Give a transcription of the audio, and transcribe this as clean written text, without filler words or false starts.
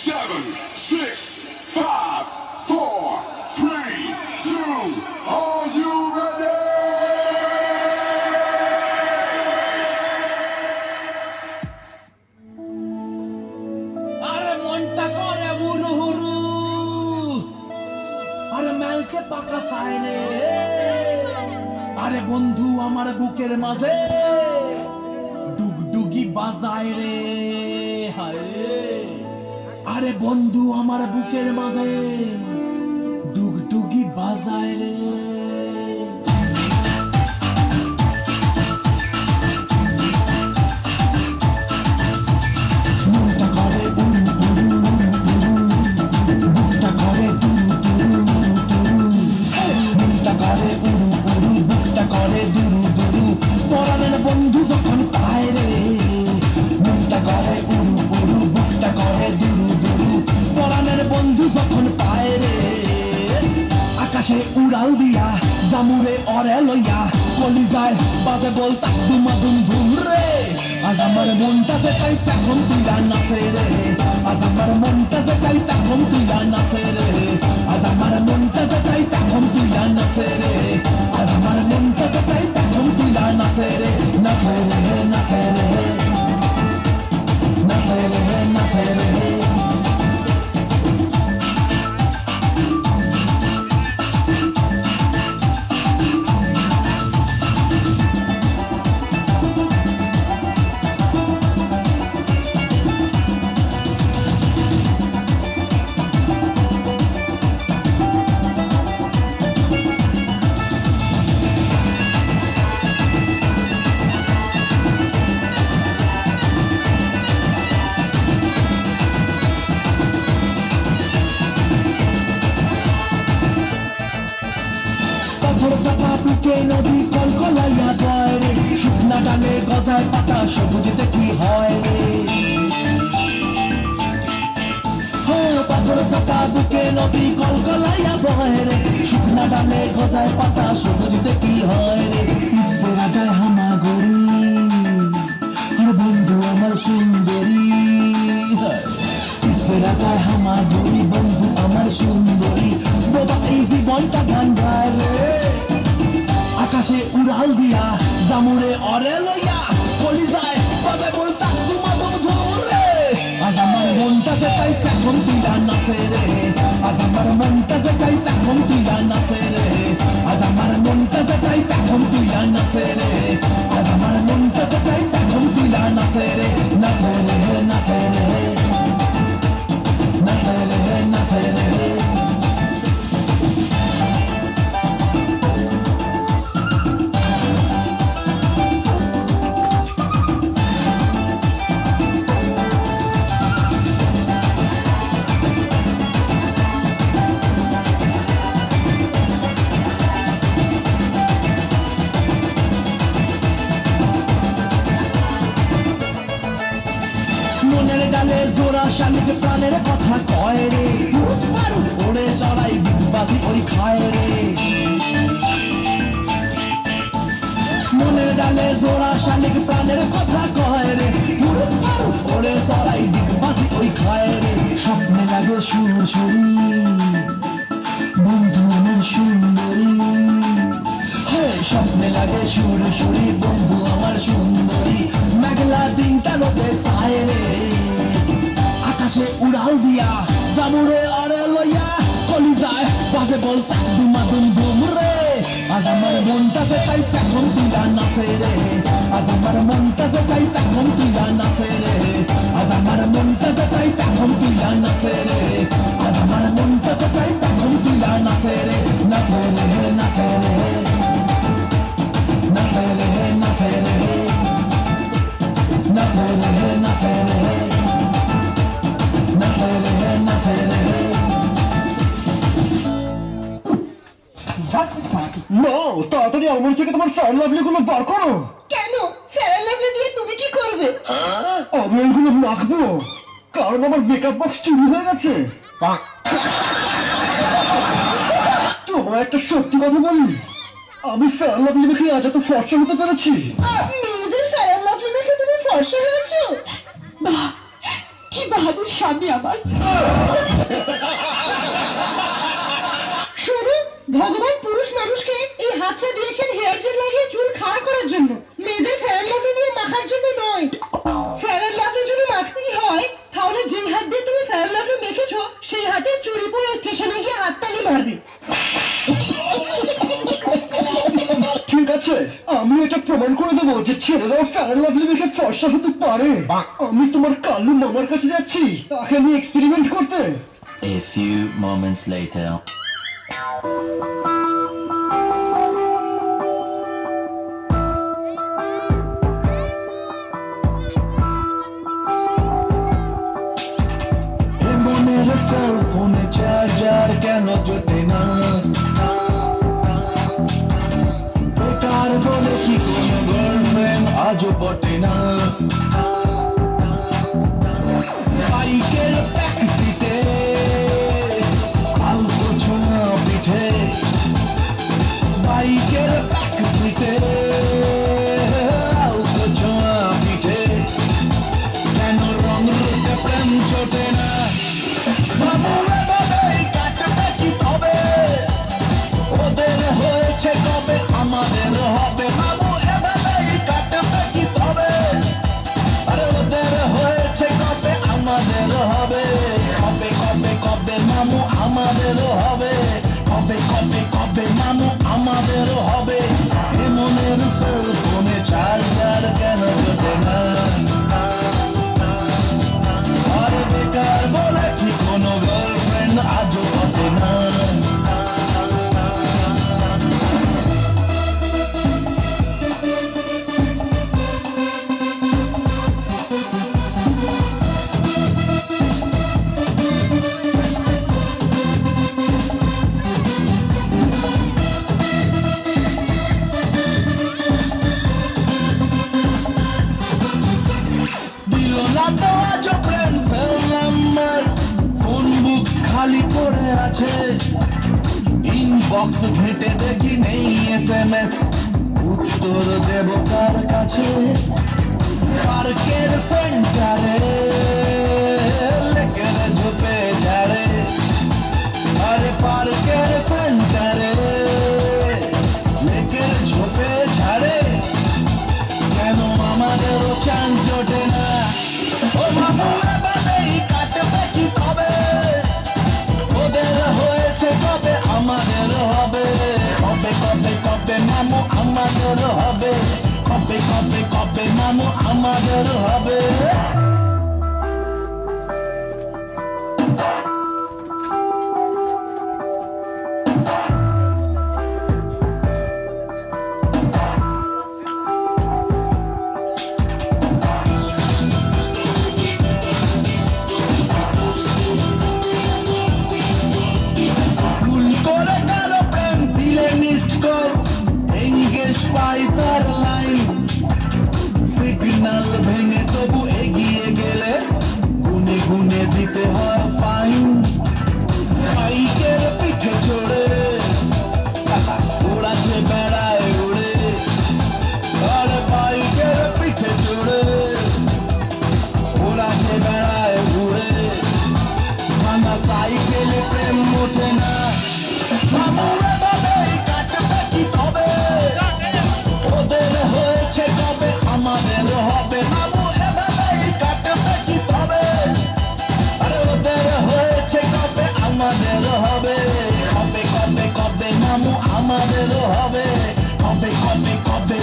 seven, six, five, four, three, two. Are you ready? আরে মনটা করে বুড়ো হুরু, আরে মেলকে পাকা সাইনে, আরে বন্ধু আমার বুকের মাঝে ডুগডুগি বাজায় রে, হায় রে। আরে বন্ধু আমার বুকের মাঝে ডুগডুগি বাজায় রে। মনটা করে উড়ু উড়ু উড়ু উড়ু, বুকটা করে দুরু দুরু দুরু, মনটা করে উড়ু উড়ু, বুকটা করে দুরু দুরু, পরাণের বন্ধু যখন পায় রে। মনটা করে উড়ু উড়ু, বুকটা করে দুরু দুরু, পরাণের বন্ধু যখন পায় রে। আকাশে উড়াল দিয়া জামুরে অরে লইয়া কলিজায় বাজে বলতা দুমা দুম ধুম রে। আজ আমার মনটা যে তাই তখন তুইলা নাচে রে, আজ আমার মনটা যে তাই তখন তুইলা নাচে রে, আজ আমার মনটা যে তাই তখন তুইলা নাচে রে, আজ আমার মনটা যে তাই তখন তুইলা নাচে রে, নাচে রে নাচে রে নাচে রে নাচে রে। পাথর চাপা বুকে নদী কলকলাইয়া বয় রে, শুকনা ডালে গজায় পাতা সবুজতে কি হয় রে। পাথর চাপা বুকে নদী কলকলাইয়া বয় রে, শুকনা ডালে গজায় পাতা সবুজতে কি হয় রে। ইস্তেরা গায় হামা গড়ি, আর বন্ধু আমার সুন্দরী, ইস্তেরা গায় হামা গড়ি, বন্ধু আমার সুন্দরী, বাবা এই জীবনটা গান গায় রে। আকাশে উড়াল দিয়া জামুরে অরে লইয়া কলিজায় বাজে বলতা দুমা দুম ধুম রে। আজ আমার মনটা যে তাই তখন তুইলা নাচে রে, আজ আমার মনটা যে তাই তখন তুইলা নাচে রে, আজ আমার মনটা যে তাই তখন তুইলা নাচে রে, আজ আমার মনটা যে তাই তখন তুইলা নাচে রে, নাচে রে নাচে রে নাচে রে নাচে রে। মনের ডালে জোড়া শালিক প্রাণের কথা কয় রে, উঠ মারু ওড়ে চড়াই ডিগবাজি ওই খায় রে। মনের ডালে জোড়া শালিক প্রাণের কথা কয় রে, উঠ মারু ওড়ে চড়াই ডিগবাজি ওই খায় রে। স্বপ্নে লাগে সুর সুরি, বন্ধু আমার সুন্দরী, স্বপ্নে লাগে সুর সুরি, বন্ধু আমার সুন্দরী, মেঘলা দিনটা লোকে সায় রে। আকাশে উড়াল দিয়া জামুরে আরে লইয়া কলিজায় বাজে বলতা দুমা দুম ধুম রে। আজ আমার মনটা যে তাই তখন তুইলা নাচে রে, আজ আমার মনটা যে তাই তখন তুইলা নাচে রে, আজ আমার মনটা যে তাই তখন তুইলা নাচে রে, আজ আমার মনটা যে তাই তখন তুইলা নাচে রে, নাচে রে নাচে রে নাচে রে নাচে রে নাচে রে নাচে রে নাচে রে নাচে রে। মা, তাড়াতাড়ি আলমারি থেকে তোমার ফেয়ার লাভলি গুলো বার করো। কেন ফেয়ার লাভলি দিয়ে তুমি কি করবে? আমি এইগুলো রাখবো, কারণ আমার মেকআপ বক্স চুরি হয়ে গেছে। তোমার একটা সত্যি কথা বলি, আমি ফেয়ার লাভলি মেখে আজ এত ফর্সা হতে পেরেছি। মেয়েদের ফেয়ার লাভলি মেখে তুমি ফর্সা হয়েছো? বাহ, কি কি বাহাদুর স্বামী আমার। শোনো, ভগবান পুরুষ মানুষকে এই হাতটা দিয়েছেন হেয়ার জেল লাগিয়ে চুল খাড়া করার জন্য, মেয়েদের ফেয়ার লাভলি দিয়ে মাখার জন্য নয়। ফেয়ার লাভলি যদি মাখতেই হয় তাহলে যে হাত দিয়ে তুমি ফেয়ার লাভলি মেখেছো সেই হাতে চুরি পরে স্টেশনে গিয়ে হাততালি মারবে। ঠিক আছে, আমি এটা প্রমাণ করে দেবো যে ছেলেরাও ফেয়ার লাভলি মেখে ফর্সা হতে পারে। আমি তোমার কালু মামার কাছে যাচ্ছি তাকে নিয়ে এক্সপেরিমেন্ট করতে। A few moments later. মনের সেল ফোনে চার্জার কেন জোটে না? বেকার বলে কি কোনো গার্লফ্রেন্ড আজও পটে না? বাইকের ট্যাক্সিতে আলতো ছোঁয়া পিঠে, বাইকের ট্যাক্সিতে আলতো ছোঁয়া পিঠে, কেন রং রুটে প্রেম চটে না? বাবু এভাবেই কাটবে কি তবে? ওদের হয়েছে কবে, আমাদের হবে। বাবু এভাবেই কাটবে কি তবে? আরে ওদের হয়েছে কবে, আমাদের হবে। কবে কবে কবে মামু আমাদেরও হবে। কবে কবে কবে মামু আমাদেরও হবে। এ মনের সেল ফোনে চার্জার কেন জোটে না? আর বেকার বলে কি কোনো গার্লফ্রেন্ড আজও পটে না? দিল না তো আজও প্রেম সেল নাম্বার, ফোন বুক খালি পড়ে আছে। ইনবক্স ঘেটে দেখি নেই SMS, উত্তর দেব কার কাছে? পার্কের সেন্টারে লেকের ঝোপে ঝাড়ে, আরে পার্কের সেন্টারে লেকের ঝোপে ঝাড়ে, কেন আমাদেরও চান্স জোটে না? ও বাবু এভাবেই কাটবে কি তবে? ওদের হয়েছে কবে, আমাদের হবে। কবে কবে কবে মামু আমাদের হবে। কবে কবে কবে মামু আমাদের হবে। ভুল করে গেল প্রেম দিলে মিসড কল, এঙ্গেজ পাই তার লাইন, সিগন্যাল ভেঙে তবু এগিয়ে গেলে গুনে গুনে দিতে হয় ফাইন। বাইকের পিঠে চড়ে ওড়াতে বেড়ায় উড়ে, আর বাইকের পিঠে চড়ে ওড়াতে বেড়ায় উড়ে, ভাঙা সাইকেলে প্রেম ওঠে না। বাবু এভাবেই কাটবে কি তবে? ওদের হয়েছে কবে, আমাদের হবে। বাবু এভাবেই কাটবে কি তবে? আরে ওদের হয়েছে কবে, আমাদের হবে। কবে কবে কবে মামু আমাদেরও হবে। কবে কবে কবে